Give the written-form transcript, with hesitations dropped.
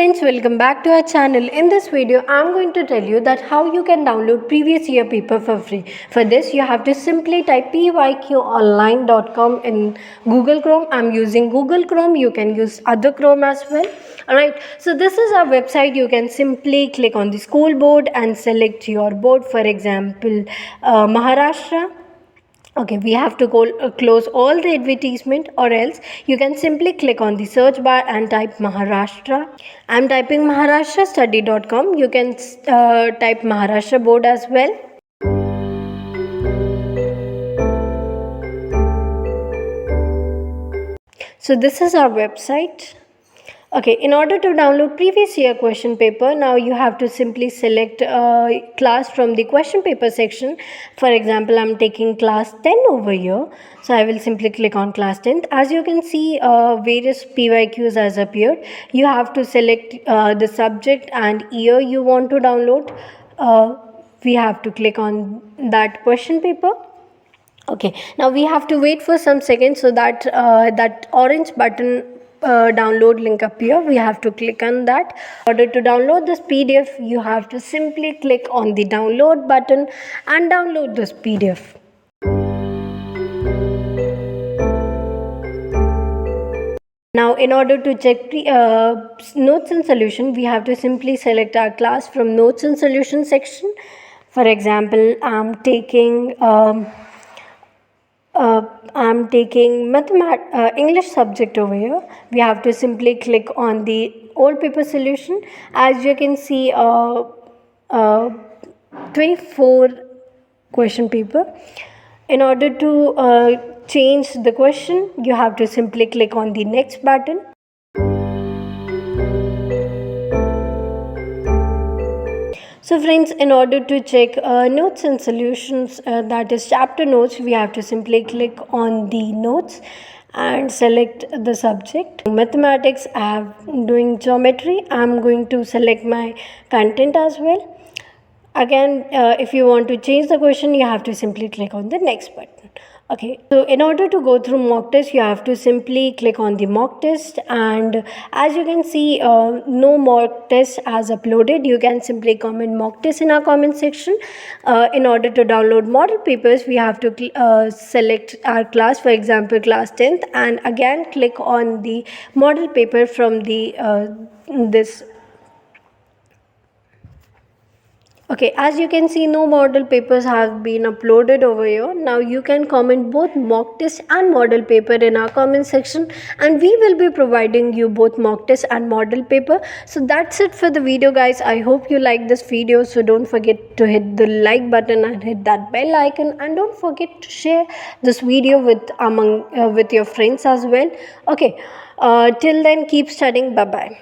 friends, welcome back to our channel. In this video I'm going to tell you that how you can download previous year paper for free. For this you have to simply type pyqonline.com in Google Chrome. I'm using Google Chrome, you can use other Chrome as well. Alright, so this is our website. You can simply click on the school board and select your board, for example Maharashtra. Okay, we have to close all the advertisement, or else you can simply click on the search bar and type Maharashtra. I'm typing maharashtrastudy.com. You can type Maharashtra board as well. So this is our website. Okay, in order to download previous year question paper, now you have to simply select a class from the question paper section. For example, I'm taking class 10 over here. So I will simply click on class 10. As you can see, various PYQs has appeared. You have to select the subject and year you want to download. We have to click on that question paper. Okay, now we have to wait for some seconds so that that orange button download link appear. We have to click on that. In order to download this PDF, you have to simply click on the download button and download this PDF. Now, in order to check notes and solution, we have to simply select our class from notes and solution section. For example, I'm taking English subject over here. We have to simply click on the old paper solution. As you can see, 24 question paper. In order to change the question, you have to simply click on the next button. So friends, in order to check notes and solutions, that is chapter notes, we have to simply click on the notes and select the subject. Mathematics, I'm doing geometry. I'm going to select my content as well. Again, if you want to change the question, you have to simply click on the next button. Okay, so in order to go through mock test, you have to simply click on the mock test, and as you can see, no mock test as uploaded. You can simply comment mock test in our comment section. In order to download model papers, we have to select our class, for example class 10th, and again click on the model paper from the this. Okay, as you can see, no model papers have been uploaded over here. Now you can comment both mock test and model paper in our comment section, and we will be providing you both mock test and model paper. So that's it for the video, guys. I hope you like this video. So don't forget to hit the like button and hit that bell icon, and don't forget to share this video with your friends as well. Okay, till then, keep studying. Bye bye.